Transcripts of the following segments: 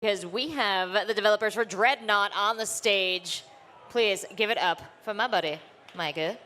because we have the developers for Dreadnought on the stage. Please give it up for my buddy, Micah.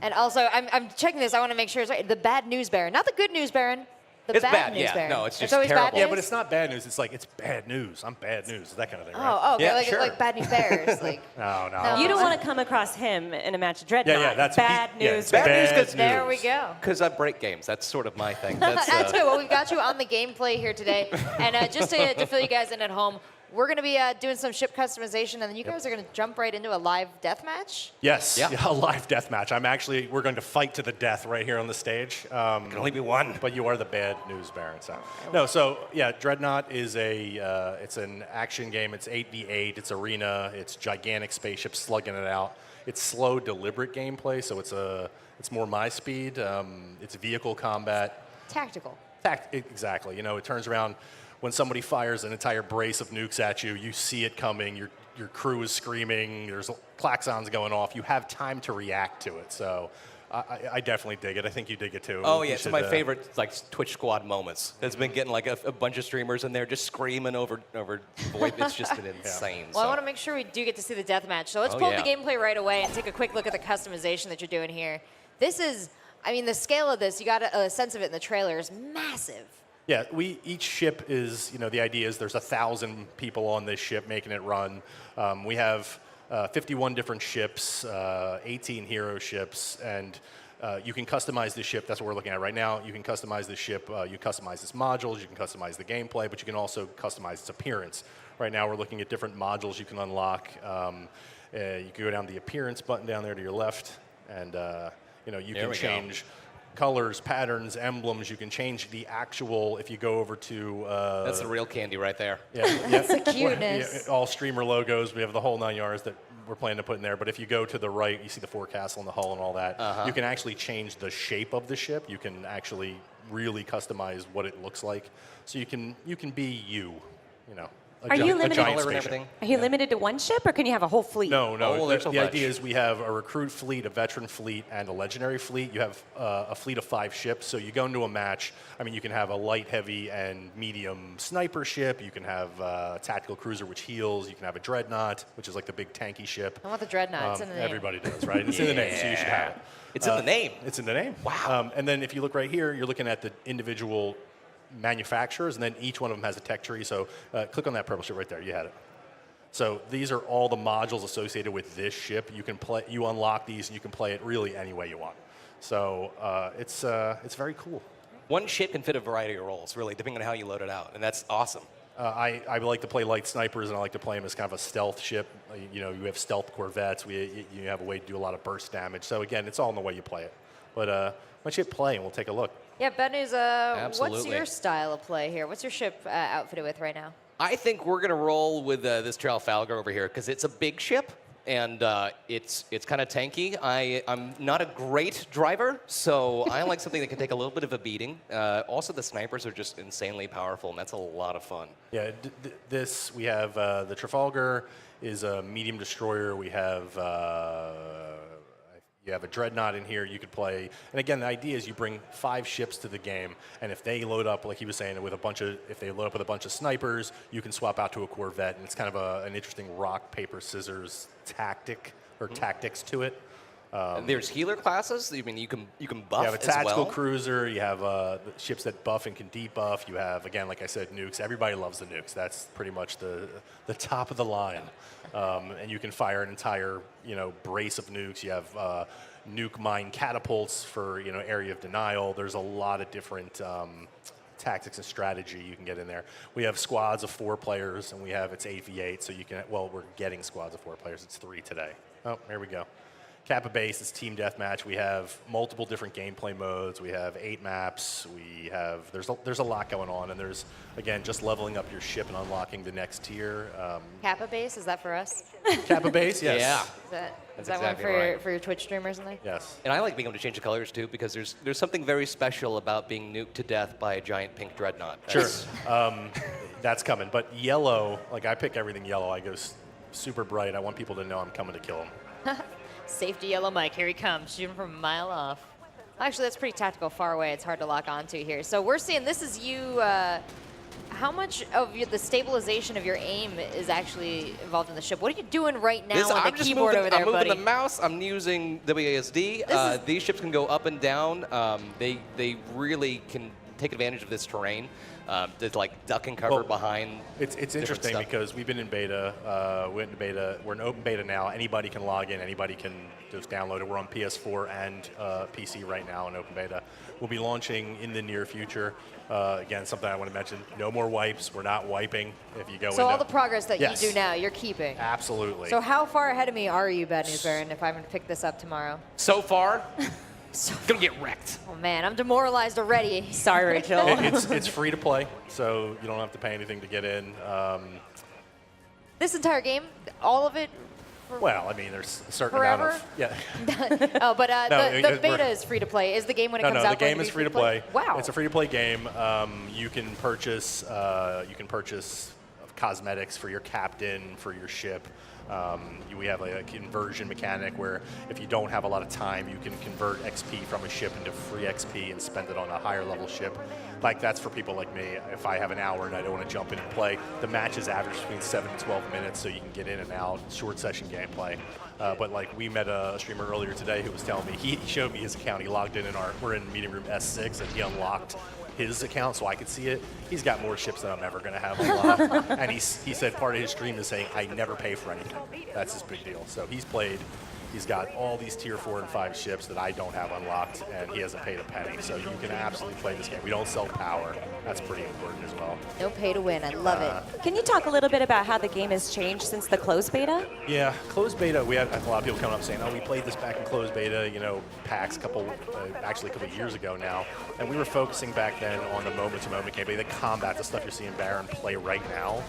And also, I'm checking this. I want to make sure it's right. The bad news baron, not the good news baron. The it's bad news baron. No, it's just always terrible. bad news? Yeah, but it's not bad news. It's like, it's bad news. I'm bad news. That kind of thing, right? Oh, okay. Yeah, like, sure. like bad news bears. Like, No. You don't want to come across him in a match of Dreadnought. Yeah, that's bad news. Bad news. Bad news. there we go. Because I break games. That's sort of my thing. That's good. Well, we've got you on the gameplay here today. And just to fill you guys in at home, we're going to be doing some ship customization, and then you guys are going to jump right into a live deathmatch? Yes, Yeah. a live deathmatch. We're going to fight to the death right here on the stage. Can only be one. But you are the bad news baron. Yeah, Dreadnought is it's an action game. It's 8v8. It's arena. It's gigantic spaceships slugging it out. It's slow, deliberate gameplay, so it's more my speed. It's vehicle combat. Tactical. Exactly. You know, it turns around when somebody fires an entire brace of nukes at you. You see it coming. Your crew is screaming. There's klaxons going off. You have time to react to it. So I definitely dig it. I think you dig it too. Oh, yeah. It's my favorite Twitch squad moments. There's been getting like a bunch of streamers in there just screaming over VoIP. It's just been insane. Well, I want to make sure we do get to see the deathmatch. So let's pull up the gameplay right away and take a quick look at the customization that you're doing here. This is, I mean, the scale of this, you got a sense of it in the trailer, is massive. Yeah, each ship is, the idea is there's 1,000 people on this ship making it run. We have 51 different ships, 18 hero ships, and you can customize the ship. That's what we're looking at right now. You can customize the ship. You customize its modules. You can customize the gameplay, but you can also customize its appearance. Right now, we're looking at different modules you can unlock. You can go down the appearance button down there to your left, and you can change colors, patterns, emblems. You can change the actual, if you go over to... That's the real candy right there. Yeah, That's the cuteness. All streamer logos. We have the whole 9 yards that we're planning to put in there. But if you go to the right, you see the forecastle and the hull and all that. You can actually change the shape of the ship. You can actually really customize what it looks like. So you can be you know. Are you limited? Are you limited to one ship, or can you have a whole fleet? No. Oh, the idea is we have a recruit fleet, a veteran fleet, and a legendary fleet. You have a fleet of 5 ships. So you go into a match. I mean, you can have a light, heavy, and medium sniper ship. You can have a tactical cruiser, which heals. You can have a Dreadnought, which is like the big tanky ship. I want the Dreadnought. It's in the name. Everybody does, right? It's in the name, so you should have it. It's in the name. It's in the name. Wow. And then if you look right here, you're looking at the individual manufacturers, and then each one of them has a tech tree. So click on that purple ship right there. You had it. So these are all the modules associated with this ship. You unlock these, and you can play it really any way you want. So it's very cool. One ship can fit a variety of roles, really, depending on how you load it out, and that's awesome. I like to play light snipers, and I like to play them as kind of a stealth ship. You have stealth corvettes. You have a way to do a lot of burst damage. So again, it's all in the way you play it. But why don't you play, and we'll take a look. Yeah, Bad News, what's Absolutely. your style of play here? What's your ship outfitted with right now? I think we're going to roll with this Trafalgar over here because it's a big ship and it's kind of tanky. I'm not a great driver, so I like something that can take a little bit of a beating. Also, the snipers are just insanely powerful, and that's a lot of fun. Yeah, we have the Trafalgar is a medium destroyer. We have you have a Dreadnought in here you could play. And again, the idea is you bring 5 ships to the game, and if they load up, like he was saying, if they load up with a bunch of snipers, you can swap out to a Corvette, and it's kind of an interesting rock, paper, scissors tactic, or tactics to it. There's healer classes. I mean, you can buff You have a tactical as well. cruiser. You have ships that buff and can debuff. You have, again, like I said, nukes. Everybody loves the nukes. That's pretty much the top of the line. And you can fire an entire brace of nukes. You have nuke mine catapults for area of denial. There's a lot of different tactics and strategy you can get in there. We have squads of 4 players, and it's 8v8. So we're getting squads of 4 players. It's 3 today. Oh, there we go. Kappa Base is team deathmatch. We have multiple different gameplay modes. We have 8 maps. There's a lot going on, and there's again just leveling up your ship and unlocking the next tier. Kappa Base, is that for us? Kappa Base, yes. Yeah. Is that exactly one right. for your Twitch streamers in there? Yes. And I like being able to change the colors too because there's something very special about being nuked to death by a giant pink Dreadnought. Sure. That's coming. But yellow, like I pick everything yellow. I go super bright. I want people to know I'm coming to kill them. Safety yellow Mike, here he comes, shooting from a mile off. Actually, that's pretty tactical, far away. It's hard to lock onto here. So we're seeing this is you. how much of the stabilization of your aim is actually involved in the ship? What are you doing right now on I'm the just keyboard moving, over there, I'm moving buddy? the mouse. I'm using WASD. These ships can go up and down. They really can take advantage of this terrain. To like duck and cover behind. It's interesting stuff. because we've been in beta. We're in open beta now. Anybody can log in. Anybody can just download it. We're on PS4 and PC right now in open beta. We'll be launching in the near future. Again, something I want to mention: no more wipes. We're not wiping. If you go So all the progress that Yes. you do now, you're keeping. Absolutely. So how far ahead of me are you, Bad News Baron, if I'm going to pick this up tomorrow? So far, gonna get wrecked. Oh man, I'm demoralized already. Sorry, Rachel. it's free to play, so you don't have to pay anything to get in. This entire game, all of it? Well, I mean, there's a certain Forever? amount of Oh, but No, the beta is free to play. Is the game when it No, comes no, out? the game is free to play. Wow. It's a free to play game. You can purchase cosmetics for your captain, for your ship. We have a conversion mechanic where if you don't have a lot of time, you can convert XP from a ship into free XP and spend it on a higher level ship. Like that's for people like me. If I have an hour and I don't want to jump in and play, the matches average between 7 and 12 minutes, so you can get in and out, short session gameplay. But like we met a streamer earlier today who was telling me, he showed me his account. He logged in we're in meeting room S6 and he unlocked his account so I could see it. He's got more ships than I'm ever going to have unlocked. And he said part of his stream is saying, I never pay for anything. That's his big deal. So he's got all these tier 4 and 5 ships that I don't have unlocked, and he hasn't paid a penny. So you can absolutely play this game. We don't sell power. That's pretty important as well. No pay to win. I love it. Can you talk a little bit about how the game has changed since the closed beta? Yeah, closed beta, we had a lot of people coming up saying, oh, we played this back in closed beta, PAX actually a couple of years ago now. And we were focusing back then on the moment-to-moment gameplay, the combat, the stuff you're seeing Baron play right now.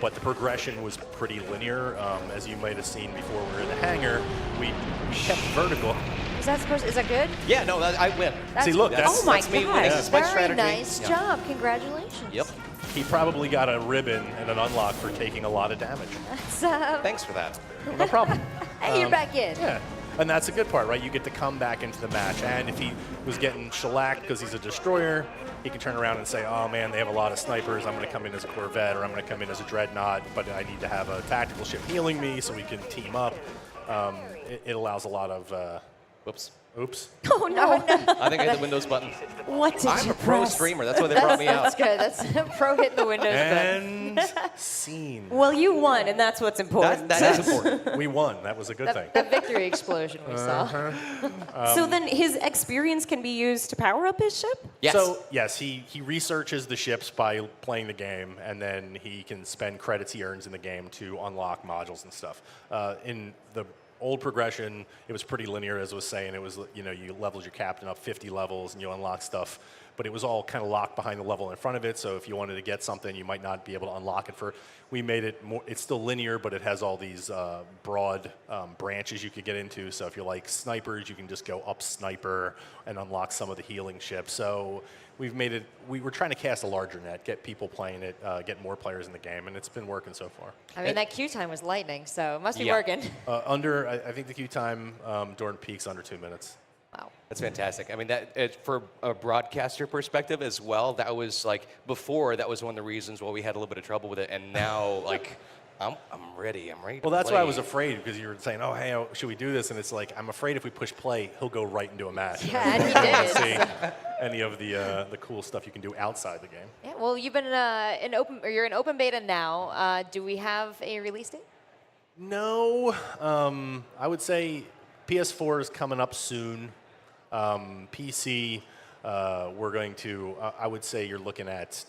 But the progression was pretty linear. As you might have seen before we were in the hangar, we kept vertical. Is that good? Yeah, no, I win. See, look, Oh my that's me gosh. winning. That's my Very strategy. nice Yeah. job. Congratulations. Yep. He probably got a ribbon and an unlock for taking a lot of damage. That's, Thanks for that. No problem. hey, you're back in. Yeah, and that's a good part, right? You get to come back into the match, and if he was getting shellacked because he's a destroyer, he can turn around and say, oh man, they have a lot of snipers, I'm going to come in as a Corvette, or I'm going to come in as a Dreadnought, but I need to have a tactical ship healing me so we can team up. It allows a lot of... Whoops. Oops. Oh no. I think I hit the Windows button. What did I'm you a pro press? streamer. That's why they brought me out. That's good. That's pro hitting the Windows button. And scene. Well, you won, and that's what's important. That is important. We won. That was a good thing. The victory explosion we saw. So then his experience can be used to power up his ship? Yes. So, yes, he researches the ships by playing the game, and then he can spend credits he earns in the game to unlock modules and stuff. In the old progression, it was pretty linear, as I was saying. It was, you leveled your captain up 50 levels, and you unlock stuff. But it was all kind of locked behind the level in front of it, so if you wanted to get something, you might not be able to unlock it for... We made it more... It's still linear, but it has all these broad branches you could get into. So if you like snipers, you can just go up sniper and unlock some of the healing ships. So we've made it... We were trying to cast a larger net, get people playing it, get more players in the game, and it's been working so far. I mean, that queue time was lightning, so it must be Yeah. working. I think the queue time during peak's under 2 minutes. Wow. That's fantastic. I mean, for a broadcaster perspective as well, that was like, before, that was one of the reasons why we had a little bit of trouble with it. And now, like, I'm ready. I'm ready to Well, that's play. why I was afraid, because you were saying, oh, hey, should we do this? And it's like, I'm afraid if we push play, he'll go right into a match. Yeah, and he I don't did. see any of the cool stuff you can do outside the game. Yeah, well, you've been you're in open beta now. Do we have a release date? No, I would say PS4 is coming up soon. PC, we're going to, I would say you're looking at,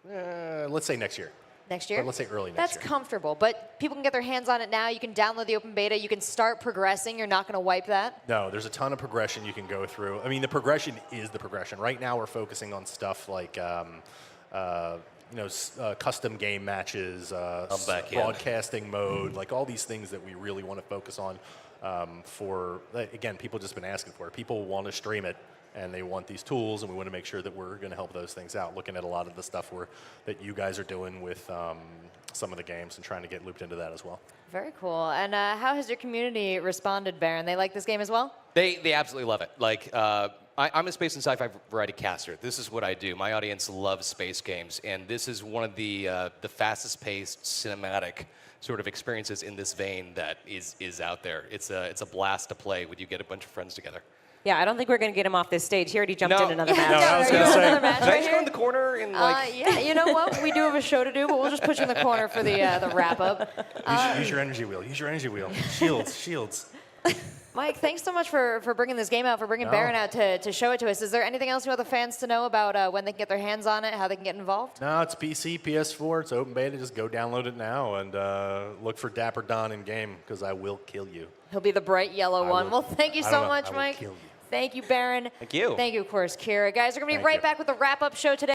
let's say next year. Next year? But let's say early next That's year. comfortable, but people can get their hands on it now. You can download the open beta. You can start progressing. You're not going to wipe that. No, there's a ton of progression you can go through. I mean, the progression is the progression. Right now, we're focusing on stuff like, custom game matches, back in. broadcasting mode, like all these things that we really want to focus on again, people just been asking for it. People want to stream it, and they want these tools, and we want to make sure that we're going to help those things out, looking at a lot of the stuff that you guys are doing with some of the games and trying to get looped into that as well. Very cool. And how has your community responded, Baron? They like this game as well? They absolutely love it. Like, I'm a space and sci-fi variety caster. This is what I do. My audience loves space games, and this is one of the fastest-paced cinematic sort of experiences in this vein that is out there. It's a blast to play when you get a bunch of friends together. Yeah, I don't think we're going to get him off this stage. He already jumped No. in another Yeah, match. No, I was are gonna you in say- another match Should I right just go in here? the corner and like? Yeah, you know what? We do have a show to do, but we'll just put you in the corner for the wrap up. Use your energy wheel. Use your energy wheel. Shields, shields. Mike, thanks so much for bringing this game out, for bringing No. Baron out to show it to us. Is there anything else you want the fans to know about when they can get their hands on it, how they can get involved? No, it's PC, PS4. It's open beta. Just go download it now and look for Dapper Don in game because I will kill you. He'll be the bright yellow I one. will- Well, thank you I so will- much, I will Mike. kill you. Thank you, Baron. Thank you. Thank you, of course, Kira. Guys, we're going to be Thank right you. back with the wrap-up show today.